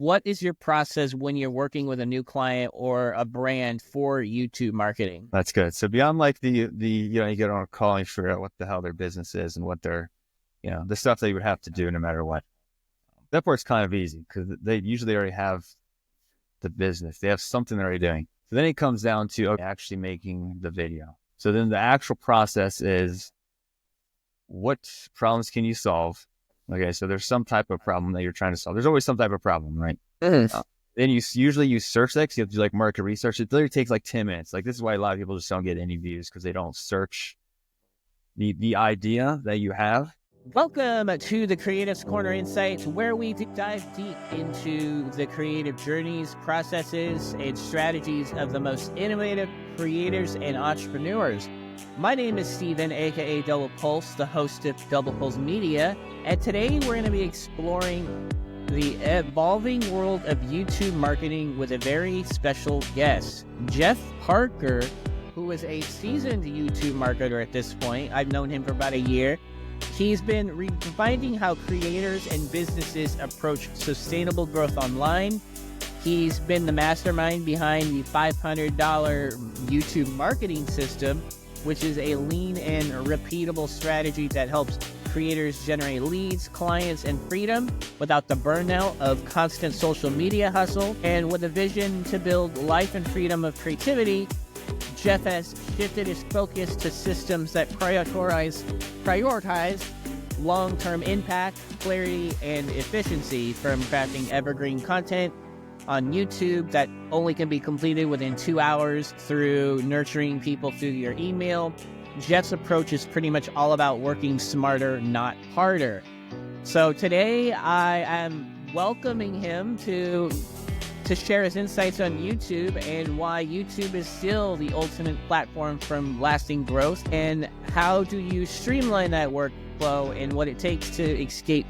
What is your process when you're working with a new client or a brand for YouTube marketing? That's good. So beyond like you get on a call and you figure out what the hell their business is and what their, the stuff that you would have to do no matter what. That part's kind of easy because they usually already have the business. They have something they're already doing. So then it comes down to actually making the video. So then the actual process is, what problems can you solve? Okay, so there's some type of problem that you're trying to solve. There's always some type of problem, right? Then you usually use search that because you have to do like market research. It literally takes like 10 minutes. Like this is why a lot of people just don't get any views because they don't search the idea that you have. Welcome to the Creatives Corner Insights, where we dive deep into the creative journeys, processes, and strategies of the most innovative creators and entrepreneurs. My name is Steven, aka DoublePulse, the host of DoublePulse Media, and today we're going to be exploring the evolving world of YouTube marketing with a very special guest, Jeff Parker, who is a seasoned YouTube marketer at this point. I've known him for about a year. He's been redefining how creators and businesses approach sustainable growth online. He's been the mastermind behind the $500 YouTube marketing system, which is a lean and repeatable strategy that helps creators generate leads, clients, and freedom without the burnout of constant social media hustle. And with a vision to build life and freedom of creativity, Jeff has shifted his focus to systems that prioritize long-term impact, clarity, and efficiency, from crafting evergreen content on YouTube that only can be completed within 2 hours through nurturing people through your email. Jeff's approach is pretty much all about working smarter, not harder. So today I am welcoming him to share his insights on YouTube and why YouTube is still the ultimate platform from lasting growth, and how do you streamline that workflow and what it takes to escape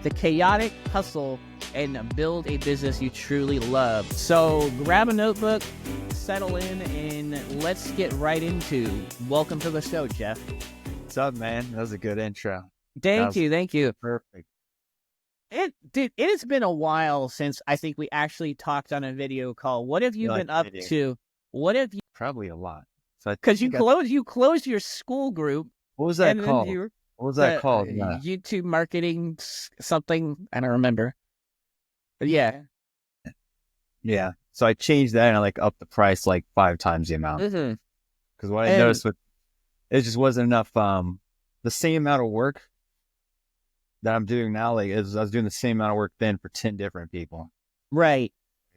the chaotic hustle and build a business you truly love. So grab a notebook, settle in, and let's get right into. Welcome to the show, Jeff. What's up, man? That was a good intro. Thank you. Perfect. It has been a while since I think we actually talked on a video call. What have you been up to? What have you? Probably a lot. So because you closed your school group. What was that called? What was that called? YouTube marketing something. I don't remember. But yeah. So I changed that and I upped the price 5 times the amount. Because what I noticed it just wasn't enough. The same amount of work that I'm doing now, I was doing the same amount of work then for 10 different people. Right.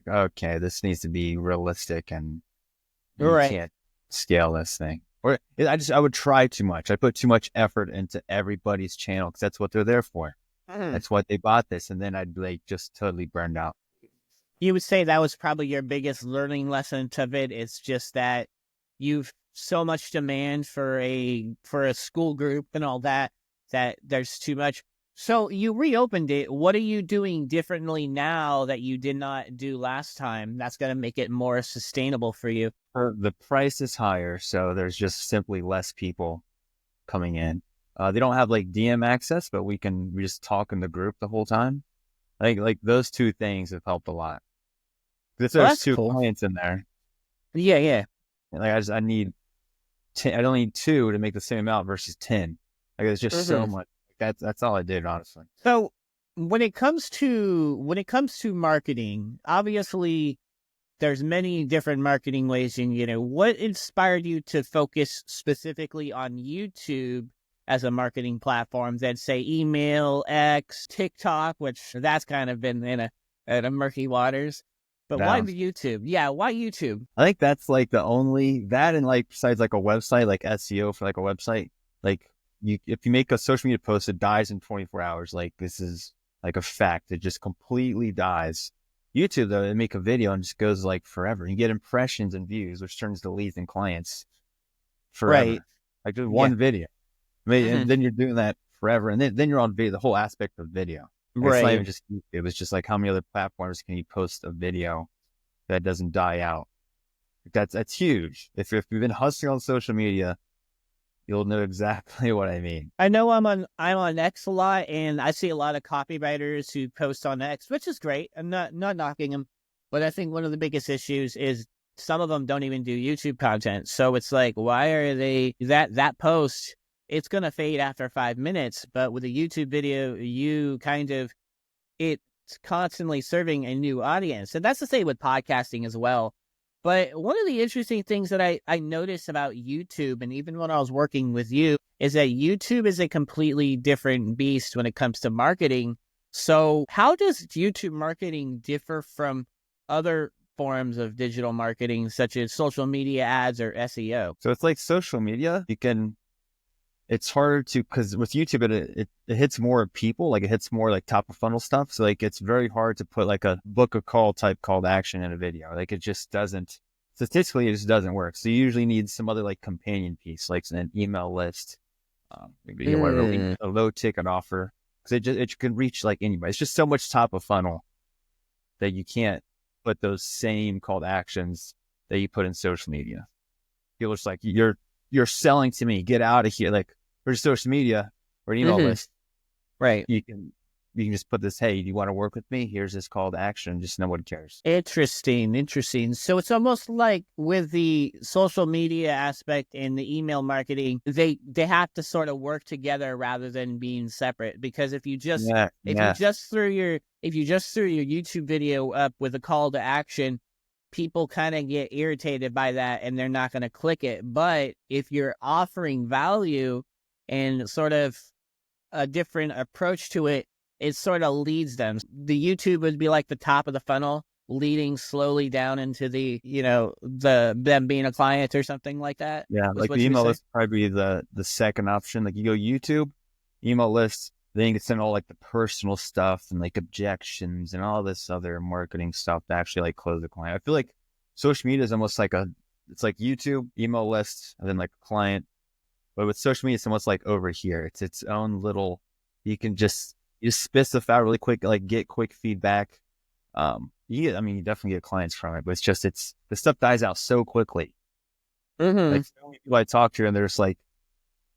Okay, this needs to be realistic, and you can't scale this thing. Or I would try too much. I put too much effort into everybody's channel because that's what they're there for. That's what they bought this, and then I'd just totally burned out. You would say that was probably your biggest learning lesson of it. It's just that you've so much demand for a school group and all that there's too much. So you reopened it. What are you doing differently now that you did not do last time that's going to make it more sustainable for you? The price is higher, so there's just simply less people coming in. They don't have DM access, but we just talk in the group the whole time. I think those two things have helped a lot. There's 2 clients in there. Yeah. I need 10. I don't need 2 to make the same amount versus 10. There's just so much. That's all I did, honestly. So when it comes to marketing, obviously there's many different marketing ways. And what inspired you to focus specifically on YouTube as a marketing platform than say email, X, TikTok, which that's kind of been in a murky waters. But why YouTube? Yeah, why YouTube? I think that's the only that, and besides a website, SEO for a website, if you make a social media post, it dies in 24 hours. This is a fact. It just completely dies. YouTube, though, they make a video and just goes forever. You get impressions and views, which turns to leads and clients forever. Right. Just one video. And then you're doing that forever. And then you're on video, the whole aspect of video. Right. It's not even just YouTube. It was just how many other platforms can you post a video that doesn't die out? That's huge. If you've been hustling on social media, you'll know exactly what I mean. I know I'm on X a lot, and I see a lot of copywriters who post on X, which is great. I'm not knocking them, but I think one of the biggest issues is some of them don't even do YouTube content. So it's like, why are they that post? It's gonna fade after 5 minutes, but with a YouTube video, you kind of it's constantly serving a new audience, and that's the same with podcasting as well. But one of the interesting things that I noticed about YouTube, and even when I was working with you, is that YouTube is a completely different beast when it comes to marketing. So how does YouTube marketing differ from other forms of digital marketing, such as social media ads or SEO? So it's like social media. It's harder to, because with YouTube, it hits more people, like it hits more like top of funnel stuff. So like it's very hard to put like a book a call type call to action in a video. Like it just doesn't, statistically, it just doesn't work. So you usually need some other like companion piece, like an email list, maybe a low ticket offer, because it can reach like anybody. It's just so much top of funnel that you can't put those same call to actions that you put in social media. People are just like, you're selling to me, get out of here. Like for social media or an email list, Right. you can just put this, hey, do you want to work with me? Here's this call to action. Just nobody cares. Interesting. So it's almost like with the social media aspect and the email marketing, they have to sort of work together rather than being separate. Because if you just threw your YouTube video up with a call to action, people kind of get irritated by that and they're not going to click it. But if you're offering value and sort of a different approach to it, it sort of leads them. The YouTube would be like the top of the funnel, leading slowly down into the, them being a client or something like that. Yeah, like the email list probably the second option. Like you go YouTube, email list, then you can send all like the personal stuff and like objections and all this other marketing stuff to actually like close the client. I feel like social media is almost like it's like YouTube, email list, and then like a client. But with social media, it's almost like over here. It's its own little, you just spit stuff out really quick, like get quick feedback. You definitely get clients from it, but the stuff dies out so quickly. Like so many people I talk to and they're just like,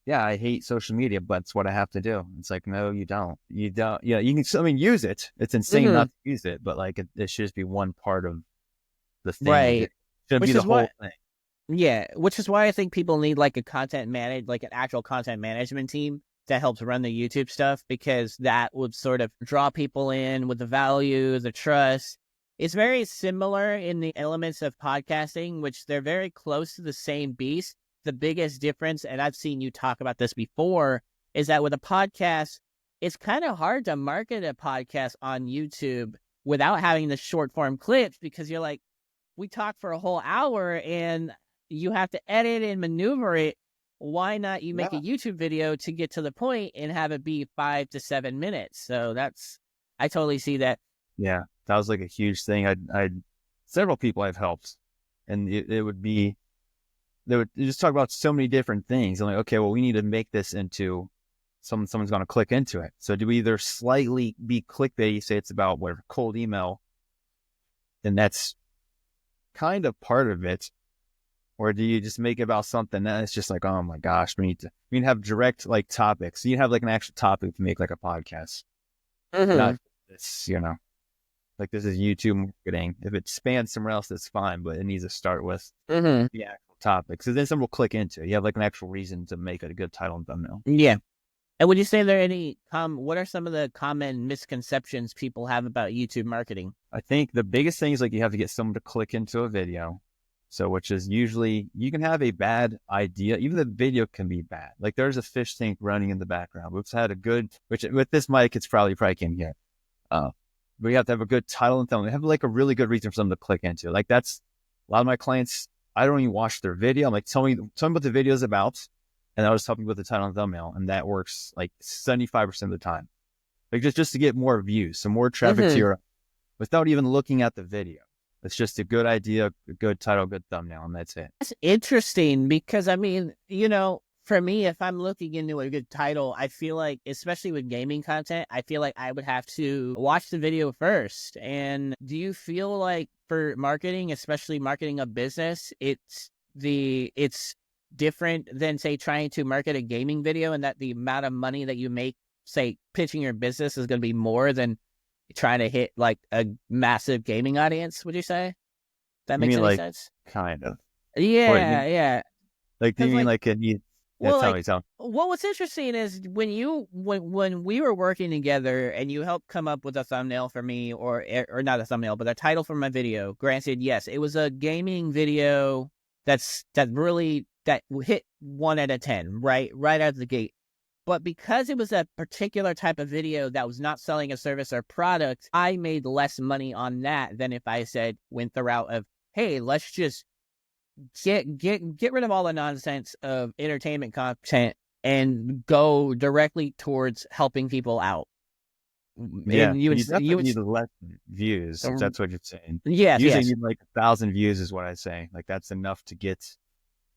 yeah, I hate social media, but it's what I have to do. It's like, no, you don't. You don't. Yeah, you can. Use it. It's insane not to use it, but like it should just be one part of the thing. Right. It shouldn't be the whole thing. Yeah, which is why I think people need like an actual content management team that helps run the YouTube stuff, because that would sort of draw people in with the value, the trust. It's very similar in the elements of podcasting, which they're very close to the same beast. The biggest difference, and I've seen you talk about this before, is that with a podcast, it's kind of hard to market a podcast on YouTube without having the short form clips, because you're like, we talk for a whole hour and you have to edit and maneuver it. Why not you make a YouTube video to get to the point and have it be 5 to 7 minutes? So I totally see that. Yeah, that was like a huge thing. I several people I've helped, and it would be, they would just talk about so many different things. I'm like, okay, well, we need to make this into someone's going to click into it. So do we either slightly be clickbait, say it's about whatever cold email, then that's kind of part of it, or do you just make it about something that it's just like, oh my gosh, we need to have direct like topics. So you have like an actual topic to make like a podcast, not this, like this is YouTube marketing. If it spans somewhere else, that's fine, but it needs to start with the actual topic. So then someone will click into it. You have like an actual reason to make it a good title and thumbnail. Yeah. And would you say there are any, what are some of the common misconceptions people have about YouTube marketing? I think the biggest thing is like you have to get someone to click into a video. So which is usually, you can have a bad idea. Even the video can be bad. Like there's a fish tank running in the background. We've had which with this mic, it's probably can't hear. But you have to have a good title and thumbnail. Have like a really good reason for them to click into. Like that's a lot of my clients, I don't even watch their video. I'm like, tell me what the video is about. And I'll just help you with the title and thumbnail. And that works like 75% of the time. Like just to get more views, some more traffic to your, without even looking at the video. It's just a good idea, a good title, good thumbnail, and that's it. That's interesting because, for me, if I'm looking into a good title, I feel like, especially with gaming content, I feel like I would have to watch the video first. And do you feel like for marketing, especially marketing a business, it's different than, say, trying to market a gaming video, and that the amount of money that you make, say, pitching your business is going to be more than trying to hit like a massive gaming audience? Would you say that You makes mean any like sense? kind of? What you Yeah, mean? yeah. Like, do you Because mean like, like yeah, well, tell like, me, tell me. well, what's interesting is when we were working together and you helped come up with a thumbnail for me, or not a thumbnail, but a title for my video. Granted, yes, it was a gaming video that hit 1 out of 10, right out of the gate. But because it was a particular type of video that was not selling a service or product, I made less money on that than if I went the route of, hey, let's just get rid of all the nonsense of entertainment content and go directly towards helping people out. Yeah, And you you definitely would need less views if that's what you're saying. yes, Usually yes. you need like 1,000 views is what I say. Like that's enough to get,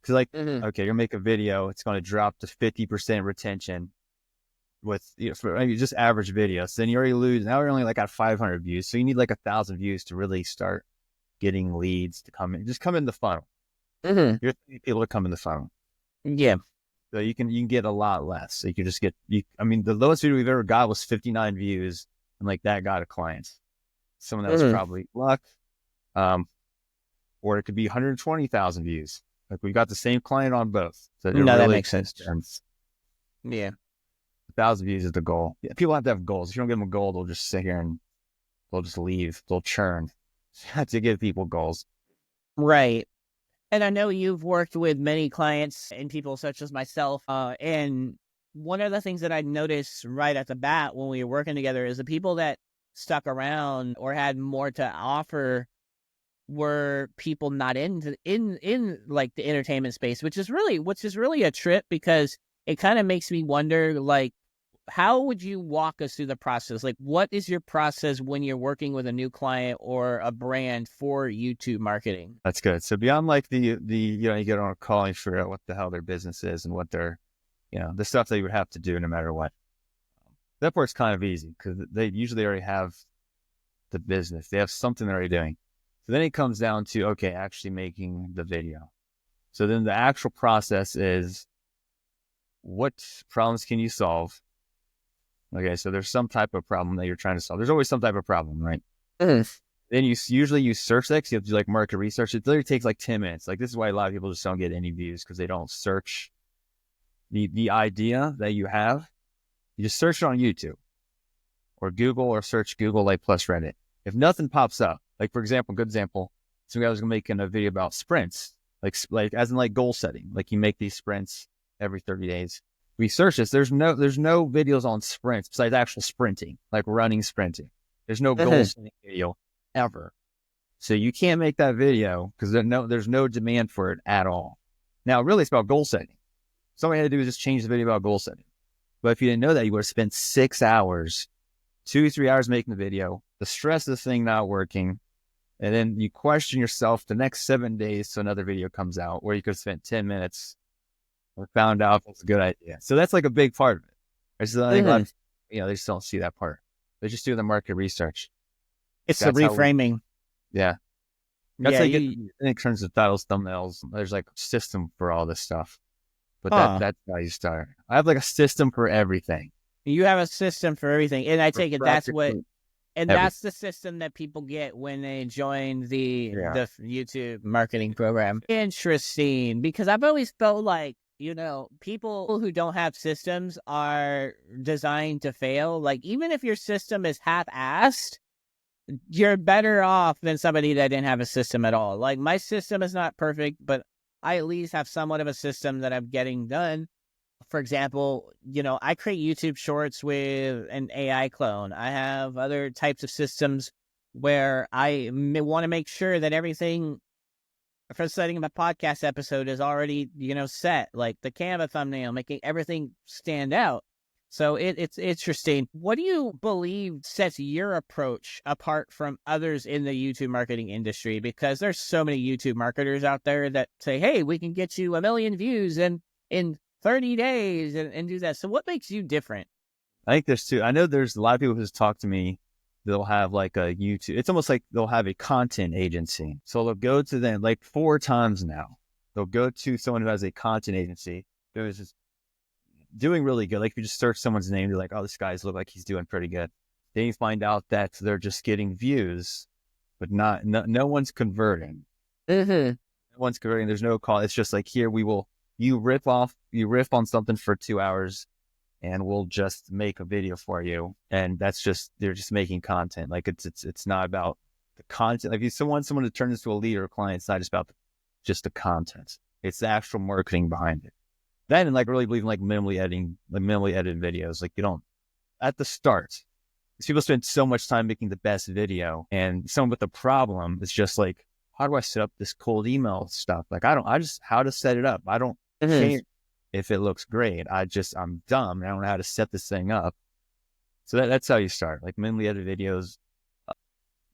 because like, Hmm. okay, you'll make a video, it's going to drop to 50% retention with, for just average videos. So then you already lose. Now we're only like at 500 views. So you need like 1,000 views to really start getting leads to come in. Just come in the funnel. Hmm. You're people to come in the funnel. Yeah. So you can get a lot less. So you can just I mean, the lowest video we've ever got was 59 views, and like that got a client. Some of that was Hmm. probably luck, or it could be 120,000 views. Like we got the same client on both, so it No, that really makes sense. depends. Yeah. 1,000 views is the goal. Yeah, people have to have goals. If you don't give them a goal, they'll just sit here and they'll just leave. They'll churn. You have to give people goals. Right. And I know you've worked with many clients and people such as myself. And one of the things that I noticed right at the bat when we were working together is the people that stuck around or had more to offer were people not in like the entertainment space, which is really a trip, because it kind of makes me wonder, like, how would you walk us through the process? Like, what is your process when you're working with a new client or a brand for YouTube marketing? That's good. So beyond like you get on a call and you figure out what the hell their business is and what their, the stuff they would have to do no matter what. That part's kind of easy because they usually already have the business. They have something they're already doing. So then it comes down to, okay, actually making the video. So then the actual process is, what problems can you solve? Okay, so there's some type of problem that you're trying to solve. There's always some type of problem, right? Mm. Then you usually use search that, 'cause you have to do like market research. It literally takes like 10 minutes. Like this is why a lot of people just don't get any views, because they don't search the idea that you have. You just search it on YouTube or Google, or search Google like plus Reddit. If nothing pops up, like for example, good example, some guy was making a video about sprints, like as in like goal setting. Like you make these sprints every 30 days. We search this. There's no videos on sprints besides actual sprinting, like running sprinting. There's no goal setting video ever. So you can't make that video because there's no demand for it at all. Now, really, it's about goal setting. So all you had to do is just change the video about goal setting. But if you didn't know that, you would have spent 6 hours, 2-3 hours making the video, the stress of the thing not working, and then you question yourself the next 7 days so another video comes out where you could have spent 10 minutes or found out if it's a good idea. So that's like a big part of it. I just think a lot of, they just don't see that part. They just do the market research. It's the reframing. Yeah. That's Yeah, like in terms of titles, thumbnails, there's like a system for all this stuff. But that's how you start. I have like a system for everything. you have a system for everything, and I take it that's the system that people get when they join the YouTube marketing program. Interesting, because I've always felt like, people who don't have systems are designed to fail. Like, even if your system is half-assed, you're better off than somebody that didn't have a system at all. Like, my system is not perfect, but I at least have somewhat of a system that I'm getting done. For example, I create YouTube shorts with an AI clone. I have other types of systems where I want to make sure that everything for setting up a podcast episode is already, set, like the Canva thumbnail, making everything stand out. So it's interesting. What do you believe sets your approach apart from others in the YouTube marketing industry? Because there's so many YouTube marketers out there that say, hey, we can get you 1 million views in 30 days and do that. So what makes you different? I think there's two. I know there's a lot of people who just talk to me. They'll have like a YouTube. It's almost like they'll have a content agency. So they'll go to them like 4 times now. they'll go to someone who has a content agency who is just doing really good. Like if you just search someone's name, you're like, oh, this guy's look like he's doing pretty good. Then you find out that they're just getting views, but no one's converting. Mm-hmm. No one's converting. There's no call. It's just like, here you riff on something for 2 hours, and we'll just make a video for you. And they're just making content. Like it's not about the content. Like if you want someone to turn this to a lead or a client, it's not just about just the content. It's the actual marketing behind it. Then, and like really believe in like minimally edited videos. Like you don't, at the start, because people spend so much time making the best video, and someone with a problem is just like, how do I set up this cold email stuff? Like how to set it up. I don't care if it looks great. I'm dumb. I don't know how to set this thing up. So that's how you start. Like minimally edited videos.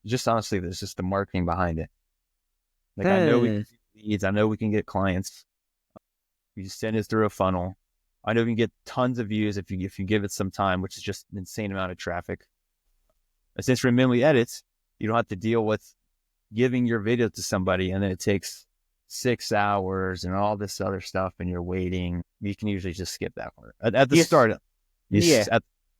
Just honestly, there's just the marketing behind it. Like I know we can get leads. I know we can get clients. You just send it through a funnel. I know we can get tons of views if you give it some time, which is just an insane amount of traffic. Since for minimally edits, you don't have to deal with giving your video to somebody and then it takes 6 hours and all this other stuff and you're waiting. You can usually just skip that part. At the start,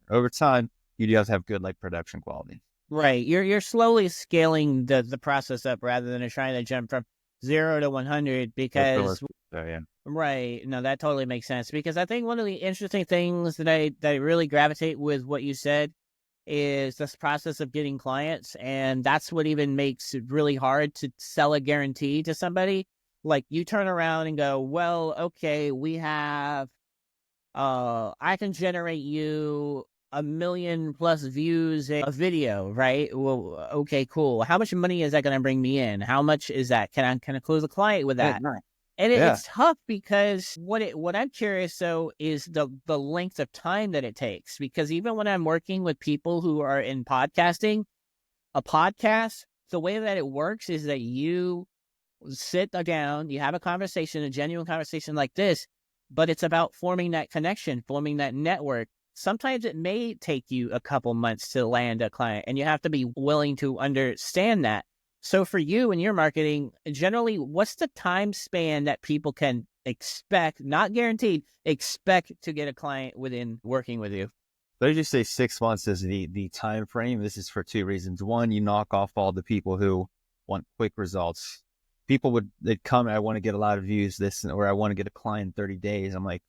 over time, you do have to have good like production quality. Right. You're slowly scaling the process up rather than trying to jump from 0 to 100 because right. No, that totally makes sense, because I think one of the interesting things that I really gravitate with what you said is this process of getting clients. And that's what even makes it really hard to sell a guarantee to somebody. Like you turn around and go, well, okay, we have, I can generate you 1 million plus views in a video, right? Well, okay, cool. How much money is that going to bring me in? How much is that? Can I close a client with that? And it's tough because what I'm curious though is the length of time that it takes, because even when I'm working with people who are in podcasting, a podcast, the way that it works is that you sit down, you have a conversation, a genuine conversation like this, but it's about forming that connection, forming that network. Sometimes it may take you a couple months to land a client, and you have to be willing to understand that. So for you and your marketing, generally, what's the time span that people can expect, not guaranteed, expect to get a client within working with you? They just say 6 months is the time frame. This is for two reasons. One, you knock off all the people who want quick results. They'd come, I want to get a lot of views, or I want to get a client in 30 days. I'm like,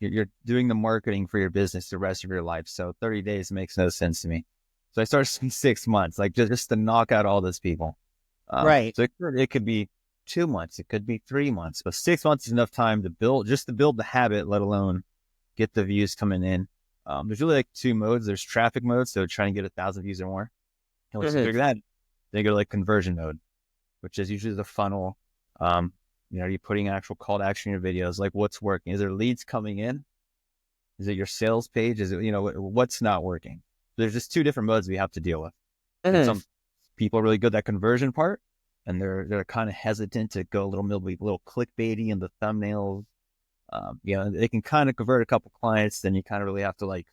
you're doing the marketing for your business the rest of your life. So 30 days makes no sense to me. So I started saying 6 months, like just to knock out all those people. Right. So it could be 2 months, it could be 3 months, but 6 months is enough time to build the habit, let alone get the views coming in. There's really like two modes. There's traffic mode, so trying to get 1,000 views or more. And once you figure that, then you go to like conversion mode, which is usually the funnel. You're putting actual call to action in your videos, like what's working. Is there leads coming in? Is it your sales page? Is it, what's not working? There's just two different modes we have to deal with. Some people are really good at that conversion part, and they're kind of hesitant to go a little clickbaity in the thumbnails. They can kind of convert a couple clients, then you kind of really have to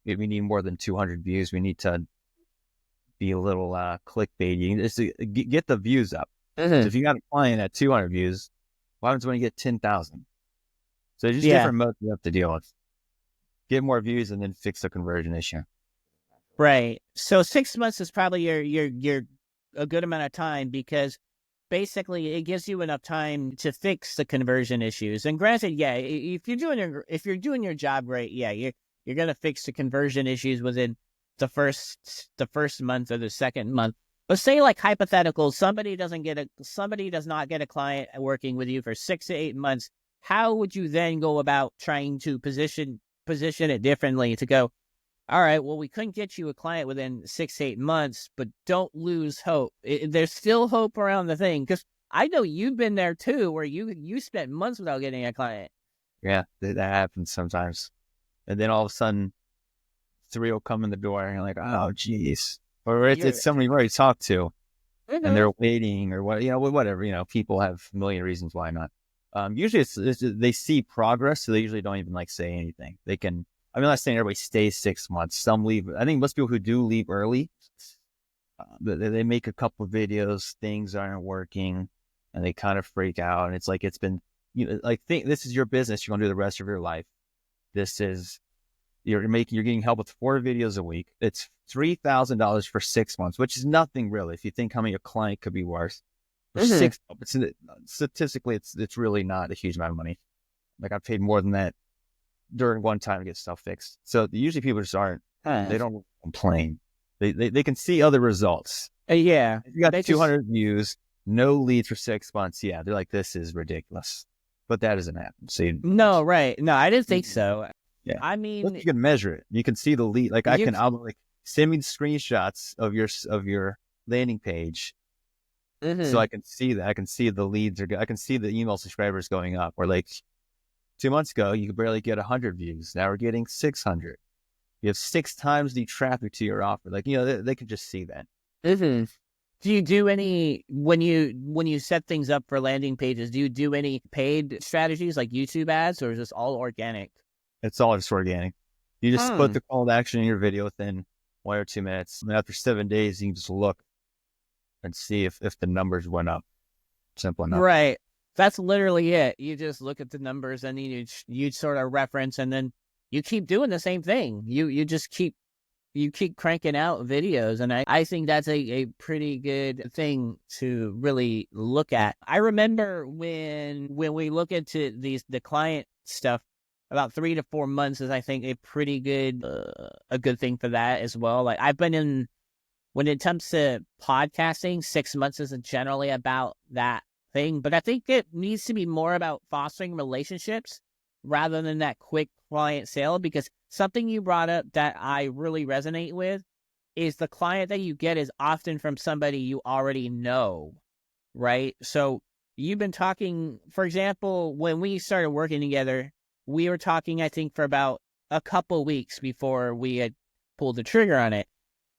we need more than 200 views. We need to be a little clickbaity just to get the views up. So if you got a client at 200 views, what happens when you get 10,000? So there's just different modes you have to deal with. Get more views and then fix the conversion issue. Right. So 6 months is probably your a good amount of time, because basically it gives you enough time to fix the conversion issues. And granted, if you're doing your job right, you're going to fix the conversion issues within the first month or the second month. But say, like, hypothetical, somebody does not get a client working with you for 6 to 8 months. How would you then go about trying to position it differently to go, all right, well, we couldn't get you a client within 6 to 8 months, but don't lose hope. There's still hope around the thing, because I know you've been there too, where you spent months without getting a client. Yeah, that happens sometimes. And then all of a sudden, 3 will come in the door and you're like, oh, geez. Or it's somebody you've already talked to, and they're waiting, or whatever. People have a million reasons why not. Usually they see progress, so they usually don't even say anything. I'm not saying everybody stays 6 months. Some leave. I think most people who do leave early, they make a couple of videos, things aren't working. and they kind of freak out. And it's like, it's been, like, think this is your business. You're going to do the rest of your life. This is, you're getting help with 4 videos a week. It's $3,000 for 6 months, which is nothing really. If you think how many a client could be worth for 6 months, statistically, it's really not a huge amount of money. Like, I've paid more than that during one time to get stuff fixed. So usually people just aren't, they don't complain. They can see other results. Yeah. If you got 200 views, no leads for 6 months. Yeah. They're like, this is ridiculous, but that doesn't happen. So no, right. No, I didn't think so. Yeah. I mean, you can measure it. You can see the lead. Like I'll like send me the screenshots of your landing page. So I can see that. I can see the leads I can see the email subscribers going up. Or like 2 months ago, you could barely get 100 views. Now we're getting 600. You have 6 times the traffic to your offer. Like, they can just see that. Do you do any, when you set things up for landing pages, do you do any paid strategies like YouTube ads, or is this all organic? It's all just organic. You just put the call to action in your video within 1 or 2 minutes. And after 7 days, you can just look and see if the numbers went up. Simple enough. Right. That's literally it. You just look at the numbers and you sort of reference, and then you keep doing the same thing. You just keep cranking out videos. And I think that's a pretty good thing to really look at. I remember when we look into the client stuff, about 3 to 4 months is, I think, a pretty good, a good thing for that as well. Like, I've been in, when it comes to podcasting, 6 months isn't generally about that thing, but I think it needs to be more about fostering relationships rather than that quick client sale, because something you brought up that I really resonate with is the client that you get is often from somebody you already know, right? So you've been talking, for example, when we started working together, we were talking, I think, for about a couple weeks before we had pulled the trigger on it.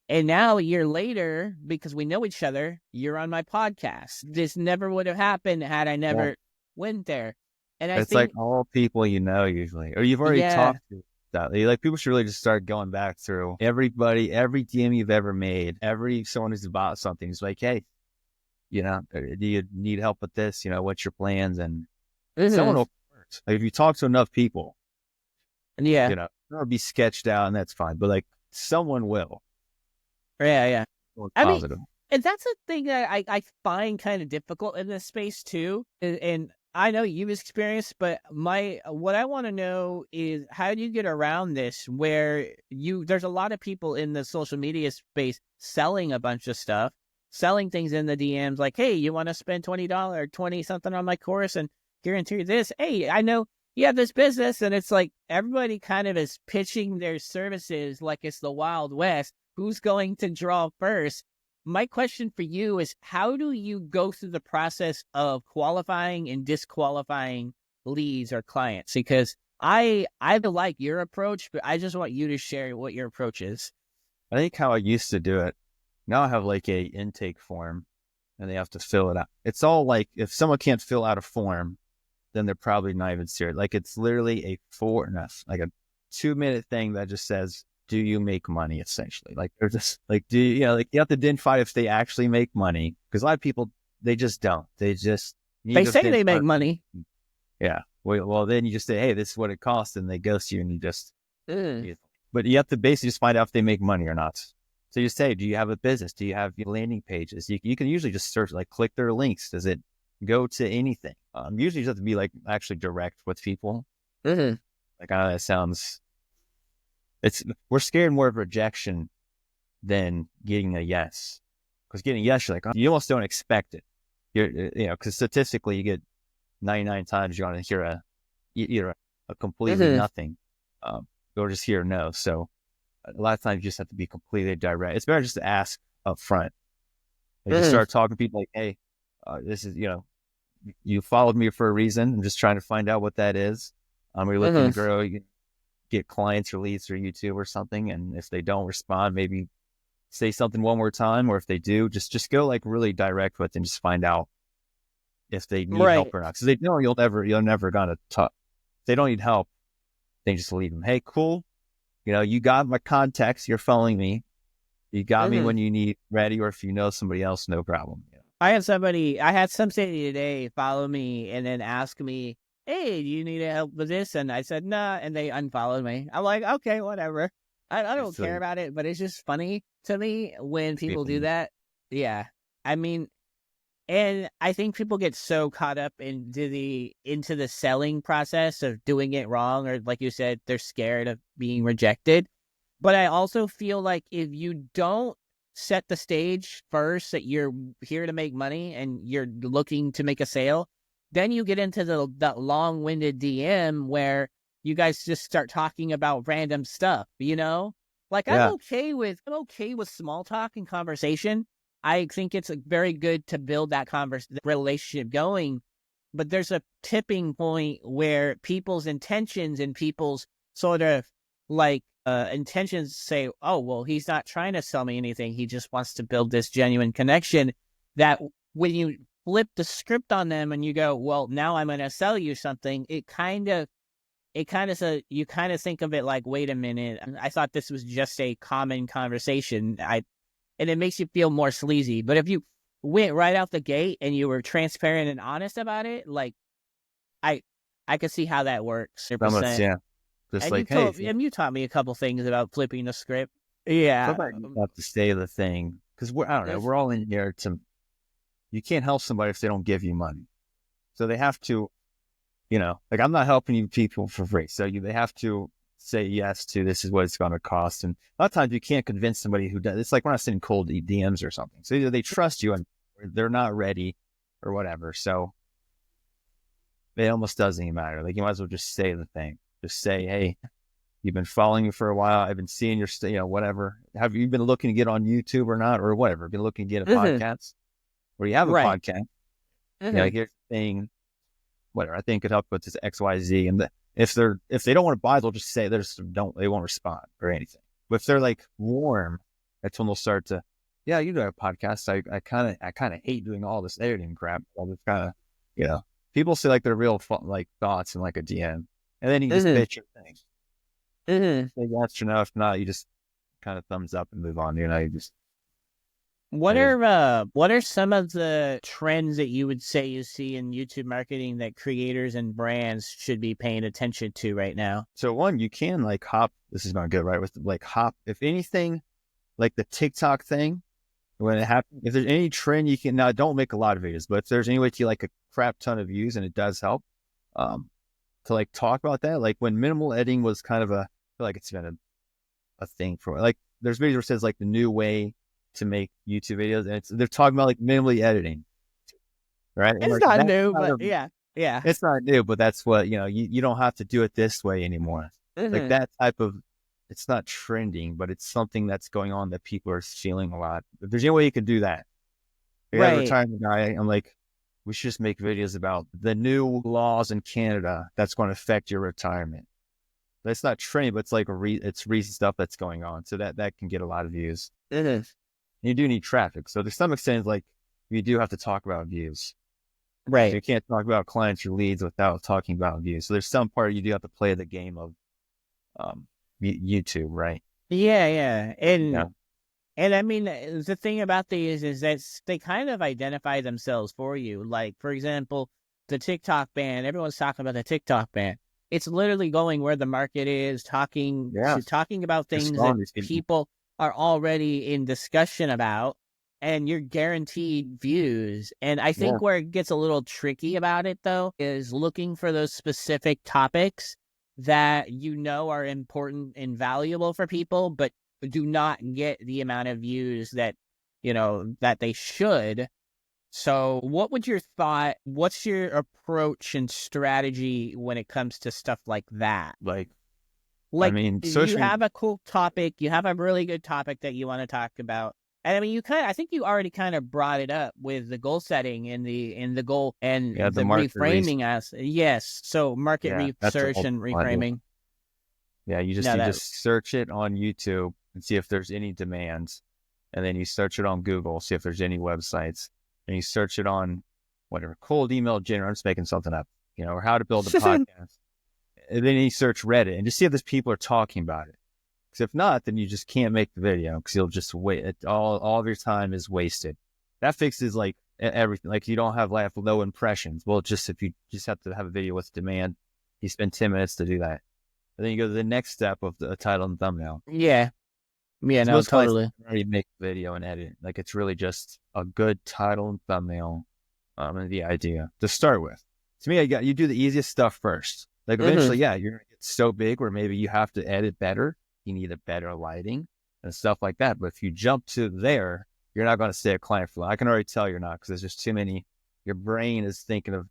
And now, a year later, because we know each other, you're on my podcast. This never would have happened had I never went there. And it's like all people usually, or you've already talked to. That. Like, people should really just start going back through everybody, every DM you've ever made, someone who's bought something. It's like, hey, do you need help with this? What's your plans? And someone will. Like, if you talk to enough people, it'll be sketched out, and that's fine. But like, someone will. Yeah. I mean, positive. and that's a thing that I find kind of difficult in this space too. And I know you've experienced, but what I want to know is, how do you get around this where there's a lot of people in the social media space selling a bunch of stuff, selling things in the DMs like, hey, you want to spend $20, 20 something on my course and guarantee this. Hey, I know you have this business, and it's like everybody kind of is pitching their services like it's the Wild West. Who's going to draw first? My question for you is, how do you go through the process of qualifying and disqualifying leads or clients? Because I like your approach, but I just want you to share what your approach is. I think how I used to do it, now I have like a intake form, and they have to fill it out. It's all like, if someone can't fill out a form, then they're probably not even serious. Like, it's literally like a 2-minute thing that just says, do you make money? Essentially, like, they're just like, you have to identify if they actually make money, because a lot of people, they just don't. They say they make money. Yeah. Well, then you just say, hey, this is what it costs, and they ghost you, and you just. But you have to basically just find out if they make money or not. So you say, do you have a business? Do you have landing pages? You can usually just search, like, click their links. Does it go to anything? Usually you have to be like actually direct with people. Like, I know that sounds. We're scared more of rejection than getting a yes, because getting a yes, you're like, you almost don't expect it. Because statistically, you get 99 times you're going to hear either a completely nothing, or just hear no. So a lot of times you just have to be completely direct. It's better just to ask up front. Like, just start talking to people like, hey, this is, you followed me for a reason. I'm just trying to find out what that is. You're looking to grow, get clients or leads through YouTube or something. And if they don't respond, maybe say something one more time. Or if they do, just go like really direct with and just find out if they need help or not. Because they know you're never gonna talk. If they don't need help, then just leave them. Hey, cool. You got my contacts. You're following me. You got me when you need ready, or if you know somebody else, no problem. I had somebody today follow me and then ask me, hey, do you need help with this? And I said, nah, and they unfollowed me. I'm like, okay, whatever. I don't care So about it, but it's just funny to me when people do people, that. Yeah. I mean, and I think people get so caught up into the selling process of doing it wrong, or like you said, they're scared of being rejected. But I also feel like if you don't set the stage first that you're here to make money and you're looking to make a sale, then you get into that long-winded DM where you guys just start talking about random stuff, you know? Like yeah, I'm okay with small talk and conversation. I think it's very good to build that relationship going, but there's a tipping point where people's intentions and people's sort of like intentions say, oh, well, he's not trying to sell me anything. He just wants to build this genuine connection. That when you flip the script on them and you go, well, now I'm going to sell you something, you kind of think of it like, wait a minute, I thought this was just a common conversation. And it makes you feel more sleazy. But if you went right out the gate and you were transparent and honest about it, like I I could see how that works. almost, 100%. yeah. Just And like, hey, if you taught me a couple things about flipping the script. Yeah. somebody have to say the thing, because I don't know, If, we're all in here to. You can't help somebody if they don't give you money, so they have to. Like I'm not helping you people for free, so they have to say yes to this is what it's going to cost. And a lot of times you can't convince somebody who does. It's like we're not sending cold DMs or something. So either they trust you and they're not ready or whatever. So it almost doesn't even matter. Like you might as well just say the thing. Just say, hey, you've been following me for a while. I've been seeing your, whatever. Have you been looking to get on YouTube or not, or whatever? Been looking to get a podcast, or you have a right. podcast? Mm-hmm. Here's the thing. Whatever I think could help with this XYZ, and if they don't want to buy, they'll just say they won't respond or anything. But if they're like warm, that's when they'll start to, yeah, you do have a podcast. I kind of hate doing all this editing crap. All this kind of, people say like their real like thoughts in like a DM, and then you just bitch your thing. Say yes or no. If not, you just kind of thumbs up and move on. You just. What are some of the trends that you would say you see in YouTube marketing that creators and brands should be paying attention to right now? So one, you can like hop. This is not good, right? With like hop, if anything, like the TikTok thing, when it happens, if there's any trend you can now, don't make a lot of videos, but if there's any way to like a crap ton of views, and it does help, to like talk about that. Like when minimal editing was kind of I feel like it's been a thing for like there's videos where it says like the new way to make YouTube videos, and they're talking about like minimally editing, right? And It's like, not new, but yeah. it's not new, but that's what you don't have to do it this way anymore. Like that type of, it's not trending, but it's something that's going on that people are feeling a lot. If there's any way you can do that, Right. retirement guy, I'm like, we should just make videos about the new laws in Canada that's going to affect your retirement. That's not trending, but it's like it's recent stuff that's going on, so that can get a lot of views. You do need traffic. So to some extent, like you do have to talk about views. Right. So you can't talk about clients or leads without talking about views. So there's some part you do have to play the game of YouTube, right? Yeah. Yeah. And I mean, the thing about these is that they kind of identify themselves for you. Like, for example, the TikTok ban, everyone's talking about the TikTok ban. It's literally going where the market is, talking about things that people are already in discussion about, and you're guaranteed views. And I think where it gets a little tricky about it, though, is looking for those specific topics that are important and valuable for people, but do not get the amount of views that that they should. So what's your approach and strategy when it comes to stuff like that? I mean, You have a cool topic, you have a really good topic that you want to talk about. And I mean, I think you already kind of brought it up with the goal setting and the goal and the reframing as yes. So market research and reframing. Yeah, you just search it on YouTube and see if there's any demands, and then you search it on Google, see if there's any websites, and you search it on whatever cold email generator. I'm just making something up, or how to build a podcast. And then you search Reddit and just see if those people are talking about it. Because if not, then you just can't make the video because you'll just wait. All of your time is wasted. That fixes like everything. Like you don't have like low impressions. Well, just if you just have to have a video with demand, you spend 10 minutes to do that. And then you go to the next step of the title and thumbnail. Yeah. Yeah, 'Cause no, most clients totally. already make video and edit. Like it's really just a good title and thumbnail, and the idea to start with. To me, you do the easiest stuff first. Like eventually, yeah, you're gonna get so big where maybe you have to edit better. You need a better lighting and stuff like that. But if you jump to there, you're not going to stay a client for long. I can already tell you're not, because there's just too many. Your brain is thinking of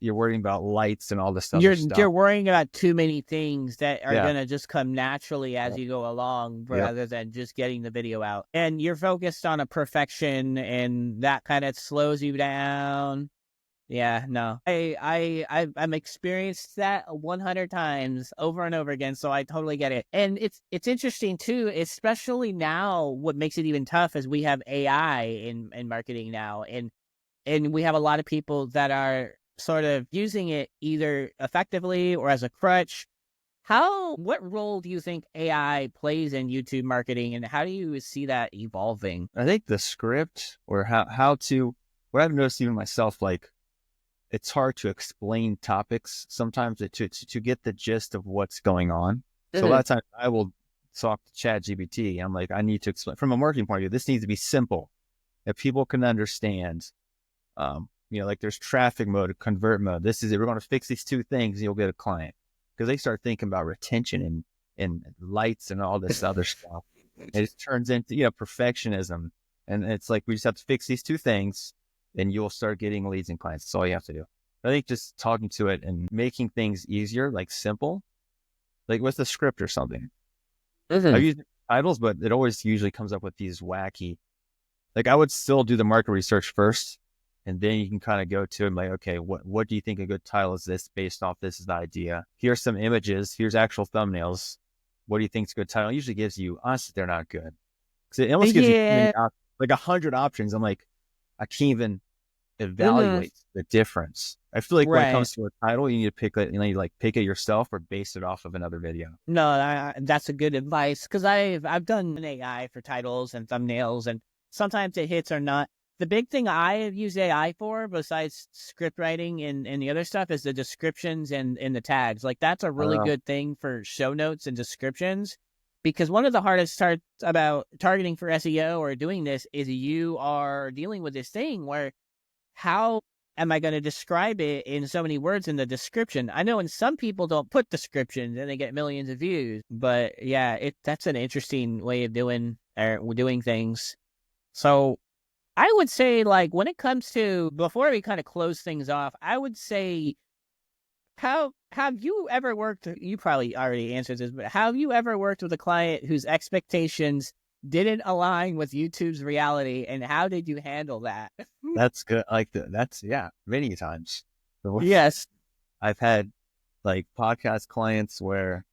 you're worrying about lights and all this other stuff. You're worrying about too many things that are Yeah. gonna just come naturally as you go along, rather than just getting the video out. And you're focused on a perfection, and that kind of slows you down. Yeah, no, I'm experienced that 100 times over and over again, so I totally get it. And it's interesting too, especially now. What makes it even tough is we have AI in marketing now, and we have a lot of people that are sort of using it either effectively or as a crutch. What role do you think AI plays in YouTube marketing, and how do you see that evolving? I think the script, or what I've noticed even myself, like it's hard to explain topics sometimes to get the gist of what's going on. So a lot of times I will talk to ChatGPT. I'm like, I need to explain from a marketing point of view. This needs to be simple that people can understand. Like there's traffic mode, convert mode. This is it. We're going to fix these two things, and you'll get a client, because they start thinking about retention and lights and all this other stuff. It turns into perfectionism, and it's like we just have to fix these two things, and you'll start getting leads and clients. That's all you have to do. I think just talking to it and making things easier, like simple, like with a script or something. I've used titles, but it always usually comes up with these wacky. Like I would still do the market research first, and then you can kind of go to it like, okay, what do you think a good title is? This based off this is the idea. Here's some images. Here's actual thumbnails. What do you think is a good title? It usually gives you, honestly, they're not good, because it almost gives you like 100 options. I'm like, I can't even evaluate the difference. I feel like when it comes to a title, you need to pick it. You need to pick it yourself or base it off of another video. No, that's a good advice, because I've done an AI for titles and thumbnails, and sometimes it hits or not. The big thing I have used AI for, besides script writing and the other stuff, is the descriptions and the tags. Like that's a really good thing for show notes and descriptions, because one of the hardest parts about targeting for SEO or doing this is you are dealing with this thing where, how am I going to describe it in so many words in the description? I know, and some people don't put descriptions and they get millions of views, but yeah, that's an interesting way of doing things. So I would say, like, when it comes to, before we kind of close things off, I would say, have you ever worked, you probably already answered this, but have you ever worked with a client whose expectations didn't align with YouTube's reality, and how did you handle that? That's good. Many times. Yes. I've had like podcast clients where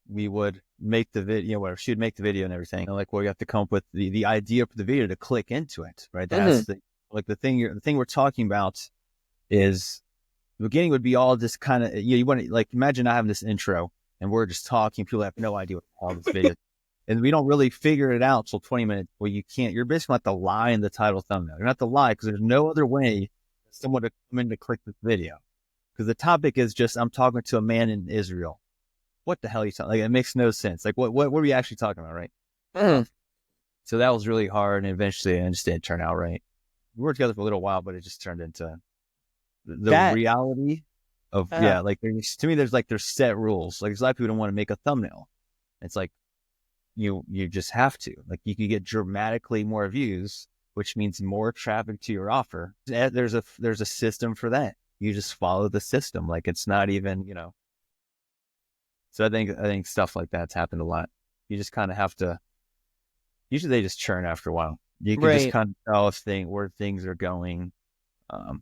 we would make the video, where she would make the video and everything. And like, well, you have to come up with the idea for the video to click into it, right? That's the thing we're talking about is the beginning would be all this kind of, you want to, like, imagine not having this intro and we're just talking. People have no idea what all this video, and we don't really figure it out till 20 minutes. Well, you're basically going to have to lie in the title thumbnail. You're not to lie, because there's no other way for someone to come in to click this video. Because the topic is just, I'm talking to a man in Israel. What the hell are you talking? Like, it makes no sense. Like, what were we actually talking about, right? So that was really hard, and eventually it just didn't turn out right. We worked together for a little while, but it just turned into the reality of, like, to me, there's set rules. Like, there's a lot of people don't want to make a thumbnail. It's like, you just have to. Like, you can get dramatically more views, which means more traffic to your offer. There's a system for that. You just follow the system. Like, it's not even, So I think stuff like that's happened a lot. You just kind of have to. Usually they just churn after a while. You can just kind of tell where things are going.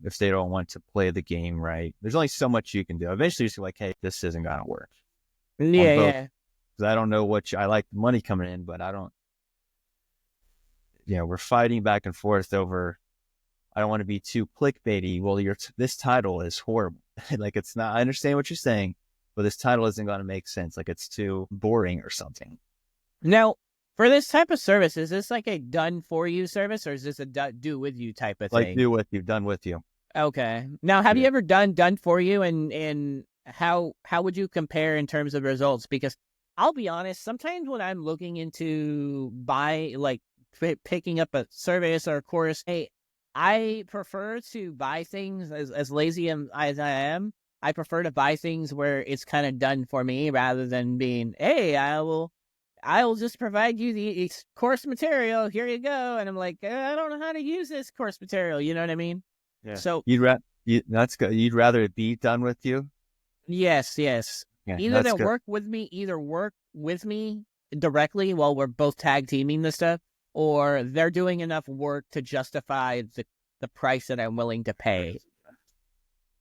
If they don't want to play the game right, there's only so much you can do. Eventually, you're like, hey, this isn't gonna work. Yeah. Because I don't know I like the money coming in, but I don't. We're fighting back and forth over. I don't want to be too clickbaity. Well, this title is horrible. Like, it's not. I understand what you're saying, but this title isn't going to make sense. Like, it's too boring or something. Now, For this type of service, is this like a done for you service, or is this a do with you type of Like thing? do what you've done with you. Okay. Now, have you Yeah. ever done for you, and how would you compare in terms of results? Because I'll be honest, sometimes when I'm looking into picking up a service or a course, hey, I prefer to buy things as lazy as I am. I prefer to buy things where it's kind of done for me rather than being, hey, I will just provide you the course material. Here you go. And I'm like, I don't know how to use this course material. You know what I mean? Yeah. So That's good. You'd rather it be done with you? yes. Yeah, Either that's good. work with me directly while we're both tag teaming the stuff, or they're doing enough work to justify the price that I'm willing to pay.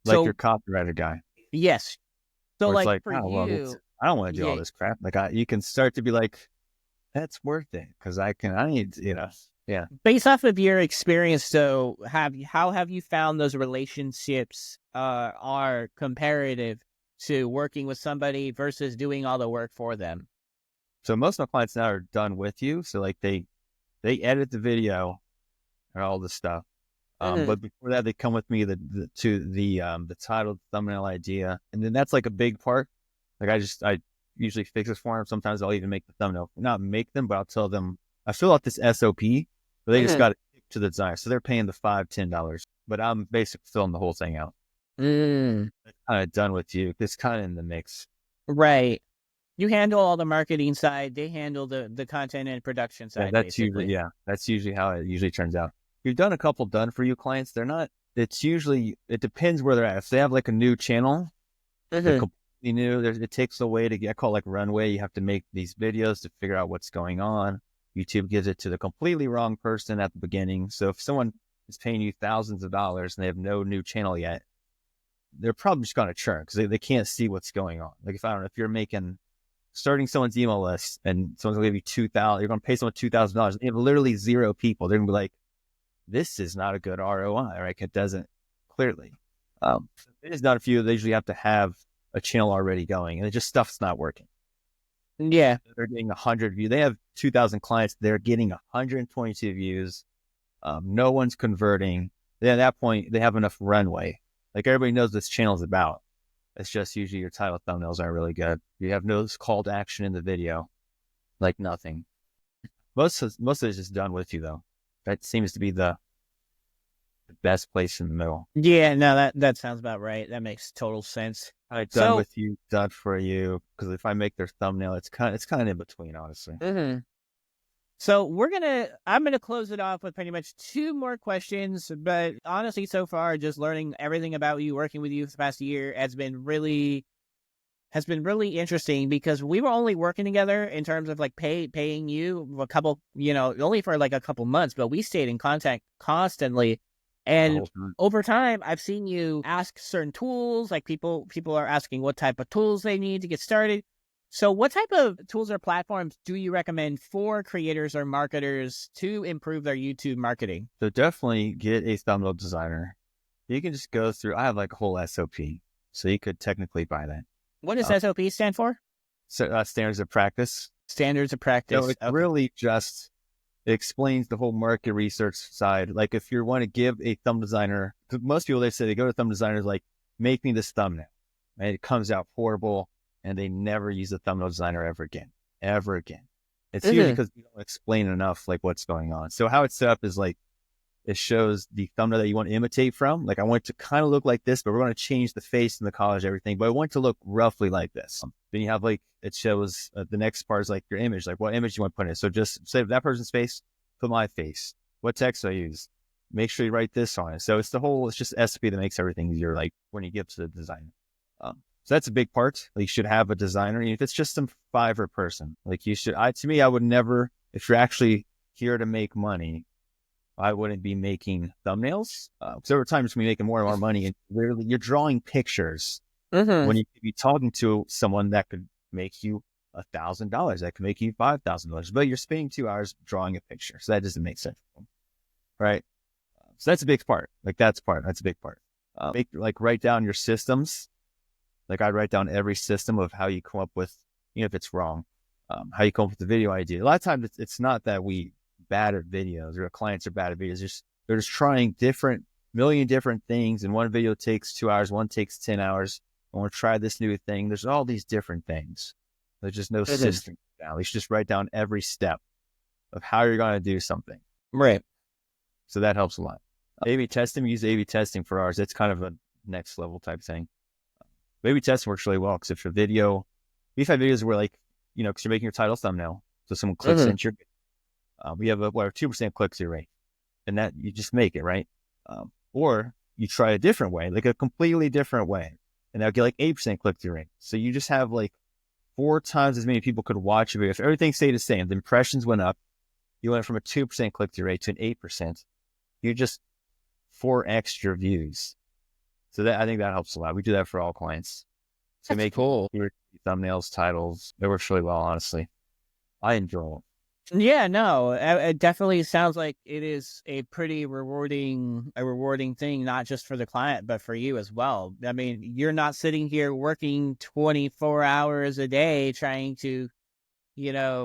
Like your So copywriter guy. yes. So Where it's like like, for oh well, you, I don't want to do all yeah, this crap. Like you can start to be like, that's worth it because I need, yeah. based off of your experience, though, how have you found those relationships are comparative to working with somebody versus doing all the work for them? So most of my clients now are done with you. So like they edit the video and all this stuff. Mm-hmm. But before that, they come with me to the title, thumbnail idea, and then that's like a big part. Like I usually fix it for them. Sometimes I'll even make the thumbnail, not make them, but I'll tell them I fill out this SOP, but they just Mm-hmm. got to to the designer, so they're paying the $5-10, but I'm basically filling the whole thing out. Mm, Kind of done with you. It's kind of in the mix. right. You handle all the marketing side. They handle the content and production Yeah, side, basically. that's usually how it usually turns out. We've done a couple done for you clients. They're not. It's usually it depends where they're at. If they have like a new channel, they're Mm-hmm. completely new. It takes a way to get. I call it like runway. You have to make these videos to figure out what's going on. YouTube gives it to the completely wrong person at the beginning. So if someone is paying you thousands of dollars and they have no new channel yet, they're probably just going to churn because they can't see what's going on. Like if I don't know if you're making starting someone's email list and someone's gonna give you 2,000, you're gonna pay someone $2,000. They have literally zero people. They're gonna be like, this is not a good ROI, right? It doesn't clearly. It is not a few. They usually have to have a channel already going, and it just stuff's not working. Yeah. They're getting 100 views. They have 2,000 clients. They're getting 122 views. No one's converting. Then at that point, they have enough runway. Like everybody knows this channel is about. It's just usually your title thumbnails aren't really good. You have no call to action in the video, like nothing. Most of it's just done with you though. That seems to be the best place in the middle. Yeah. No, that sounds about right. That makes total sense. Kind of done So, with you, done for you. Because if I make their thumbnail, it's kind of in between, honestly. mm-hmm. So I'm gonna close it off with pretty much two more questions, but honestly, so far, just learning everything about you, working with you for the past year has been really interesting because we were only working together in terms of like paying you a couple, only for like a couple months, but we stayed in contact constantly. The And whole time. over time, I've seen you ask certain tools, like people are asking what type of tools they need to get started. So what type of tools or platforms do you recommend for creators or marketers to improve their YouTube marketing? So definitely get a thumbnail designer. You can just go through. I have like a whole SOP, so you could technically buy that. What does Uh, SOP stand for? so standards of practice. Standards of So practice. it's Okay. really just it explains the whole market research side. Like if you want to give a thumb designer, because most people they say they go to thumb designers like, make me this thumbnail, and it comes out horrible, and they never use a thumbnail designer ever again, ever again. It's usually Mm-hmm. because you don't explain enough like what's going on. So how it's set up is like it shows the thumbnail that you want to imitate from. Like I want it to kind of look like this, but we're going to change the face and the collage, everything. But I want it to look roughly like this. Then you have like, it shows the next part is like your image, like what image you want to put in. So just say that person's face, put my face. What text I use? Make sure you write this on it. So it's just SOP that makes everything easier. Like when you give to the designer. So that's a big part. Like you should have a designer. If it's just some Fiverr person, like you should, to me, I would never, if you're actually here to make money, I wouldn't be making thumbnails. Because over time, it's going to be making more and more money. And literally, you're drawing pictures Mm-hmm. when you could be talking to someone that could make you $1,000, that could make you $5,000, but you're spending 2 hours drawing a picture. So that doesn't make sense, right? So that's a big part. That's a big part. Write down your systems. Like I'd write down every system of how you come up with, if it's wrong. how you come up with the video idea. A lot of times it's not that we bad at videos or clients are bad at videos. They're just trying million different things. And one video takes 2 hours, one takes 10 hours. I want to try this new thing. There's all these different things. There's just no system now. You should just write down every step of how you're going to do something. Right. So that helps a lot. A/B testing, we use A/B testing for ours. It's kind of a next level type thing. A/B testing works really well because if your video, we've had videos where like, because you're making your title thumbnail. So someone clicks into your, we have a 2% click-through rate, and that you just make it, right? Or you try a different way, like a completely different way, and that'll get like 8% click-through rate. So you just have like 4 times as many people could watch a video. If everything stayed the same, the impressions went up, you went from a 2% click-through rate to an 8%. You're just 4 extra views. So I think that helps a lot. We do that for all clients. So That's cool. Your thumbnails, titles, it works really well, honestly. I enjoy it. Yeah, no, it definitely sounds like it is a pretty rewarding thing, not just for the client, but for you as well. I mean, you're not sitting here working 24 hours a day trying to,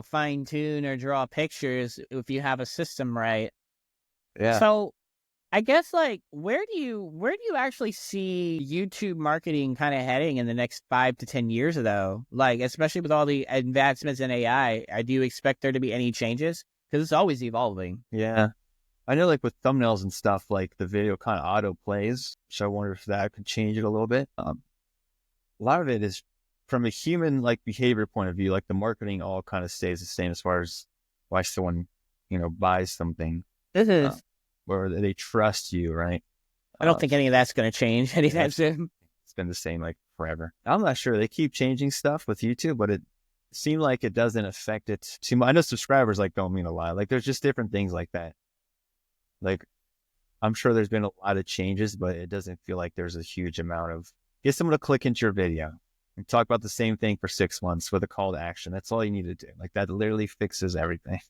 fine tune or draw pictures if you have a system right. Yeah. So I guess like where do you actually see YouTube marketing kind of heading in the next 5 to 10 years though? Like, especially with all the advancements in AI, do you expect there to be any changes? Because it's always evolving. Yeah. I know like with thumbnails and stuff, like the video kind of auto plays. So I wonder if that could change it a little bit. A lot of it is from a human like behavior point of view, like the marketing all kind of stays the same as far as why someone, buys something. This is where they trust you, right? I don't think any of that's going to change anytime soon. It's been the same like forever. I'm not sure. They keep changing stuff with YouTube, but it seemed like it doesn't affect it too much. I know subscribers like don't mean a lot. Like there's just different things like that. Like I'm sure there's been a lot of changes, but it doesn't feel like there's a huge amount of get someone to click into your video and talk about the same thing for 6 months with a call to action. That's all you need to do. Like that literally fixes everything.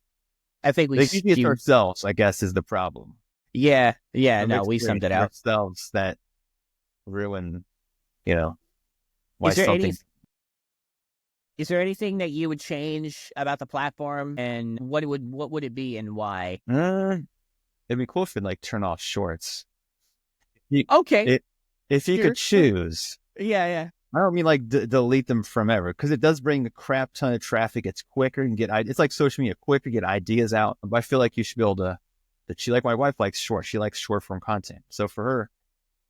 I think we it ourselves, I guess, is the problem. Yeah. No, we summed it out. Ourselves that ruin, why something. Is there anything that you would change about the platform, and what would it be and why? It'd be cool if it like turn off shorts. Okay. If you could choose. Yeah. I don't mean like delete them from ever, because it does bring a crap ton of traffic. It's quicker and it's like social media, quicker, get ideas out. But I feel like you should be able to. That my wife likes short. She likes short form content. So for her,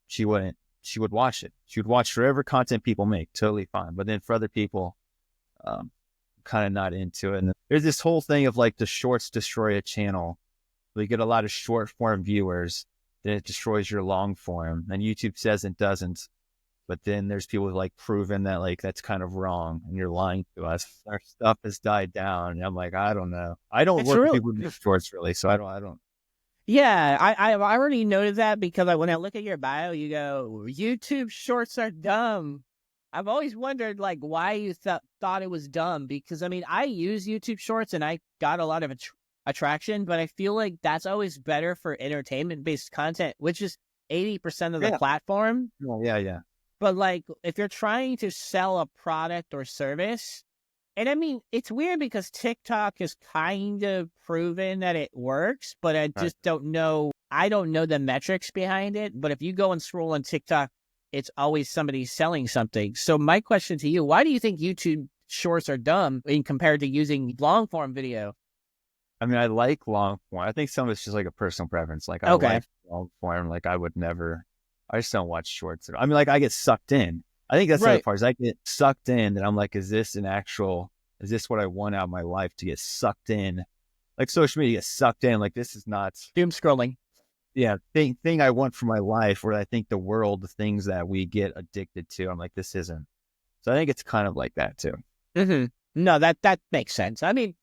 she would watch it. She would watch whatever content people make. Totally fine. But then for other people, kind of not into it. And there's this whole thing of like the shorts destroy a channel. We get a lot of short form viewers. Then it destroys your long form. And YouTube says it doesn't. But then there's people who like proven that like that's kind of wrong and you're lying to us. Our stuff has died down. And I'm like, I don't know. I don't work with people who make shorts really. So I don't. Yeah, I already noticed that because when I look at your bio, you go, YouTube shorts are dumb. I've always wondered like why you thought it was dumb, because I mean, I use YouTube shorts and I got a lot of attraction, but I feel like that's always better for entertainment-based content, which is 80% of the platform. Oh, yeah. But like if you're trying to sell a product or service, and I mean, it's weird because TikTok has kind of proven that it works, but I just don't know. I don't know the metrics behind it. But if you go and scroll on TikTok, it's always somebody selling something. So my question to you, why do you think YouTube shorts are dumb in compared to using long form video? I mean, I like long form. I think some of it's just like a personal preference. Like I like long form. Like I just don't watch shorts. I mean, like I get sucked in. I think that's the other part is I get sucked in and I'm like, is this what I want out of my life, to get sucked in? Like social media, get sucked in. Like this is not doom scrolling. Yeah. Thing I want for my life, where I think the things that we get addicted to, I'm like, this isn't. So I think it's kind of like that too. Mm-hmm. No, that makes sense. I mean,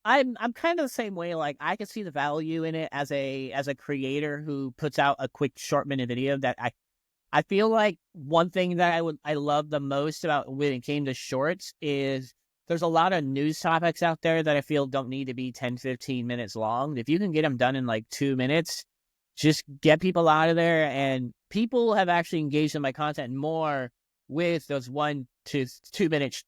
I'm kind of the same way. Like I can see the value in it as a creator who puts out a quick short minute video. That I feel like one thing that I love the most about when it came to shorts is there's a lot of news topics out there that I feel don't need to be 10, 15 minutes long. If you can get them done in like 2 minutes, just get people out of there. And people have actually engaged in my content more with those 1 to 2 minute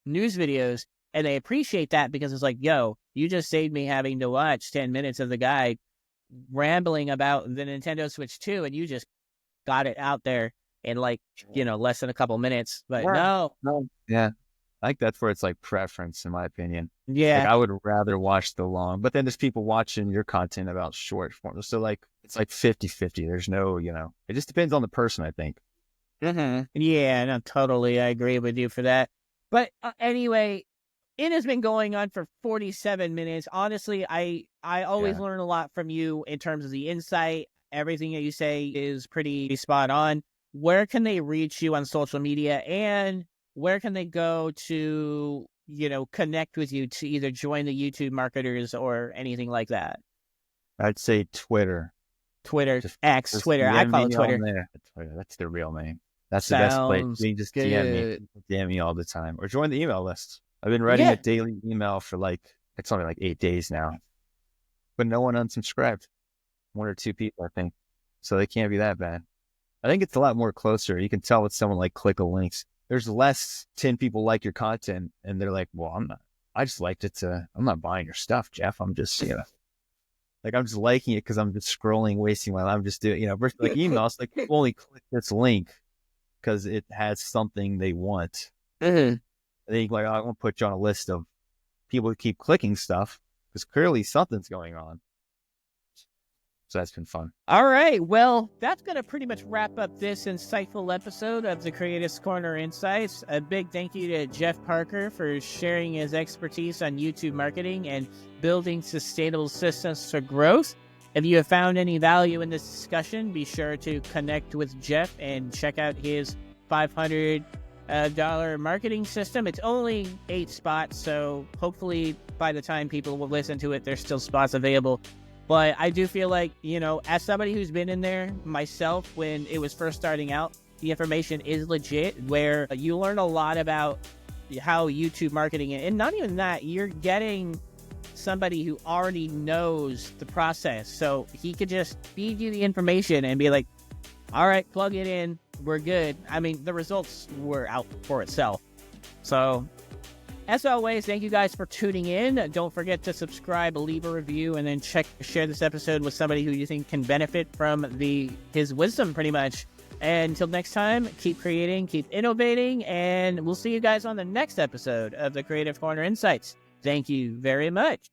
news videos And they appreciate that because it's like, yo, you just saved me having to watch 10 minutes of the guy rambling about the Nintendo Switch 2, and you just got it out there in like, less than a couple minutes. But no. Yeah. I think that's where it's like preference, in my opinion. Yeah. Like I would rather watch the long, but then there's people watching your content about short form. So like, it's like 50-50. There's no, it just depends on the person, I think. Yeah, no, totally. I agree with you for that. But anyway, it has been going on for 47 minutes. Honestly, I always learn a lot from you in terms of the insight. Everything that you say is pretty spot on. Where can they reach you on social media, and where can they go to, connect with you to either join the YouTube marketers or anything like that? I'd say Twitter. Just Twitter. I call it Twitter. Twitter. That's the real name. That's the best place. You can just DM me all the time, or join the email list. I've been writing a daily email for it's only 8 days now, but no one unsubscribed. 1 or 2 people, I think. So they can't be that bad. I think it's a lot more closer. You can tell with someone click a links. There's less 10 people like your content, and they're like, well, I'm not. I just liked it I'm not buying your stuff, Jeff. I'm just, I'm just liking it because I'm just scrolling, wasting my life. I'm just doing, versus emails, only click this link because it has something they want. Mm-hmm. They I'm going to put you on a list of people who keep clicking stuff because clearly something's going on. So that's been fun. All right. Well, that's going to pretty much wrap up this insightful episode of the Creative's Corner Insights. A big thank you to Jeff Parker for sharing his expertise on YouTube marketing and building sustainable systems for growth. If you have found any value in this discussion, be sure to connect with Jeff and check out his $500 marketing system. It's only 8 spots, so hopefully by the time people will listen to it, there's still spots available. But I do feel like, as somebody who's been in there myself when it was first starting out, the information is legit, where you learn a lot about how YouTube marketing, and not even that, you're getting somebody who already knows the process. So he could just feed you the information and be like, all right, plug it in, we're good. I mean, the results were out for itself. So as always, thank you guys for tuning in. Don't forget to subscribe, leave a review, and then share this episode with somebody who you think can benefit from his wisdom, pretty much. And until next time, keep creating, keep innovating, and we'll see you guys on the next episode of the Creative Corner Insights. Thank you very much.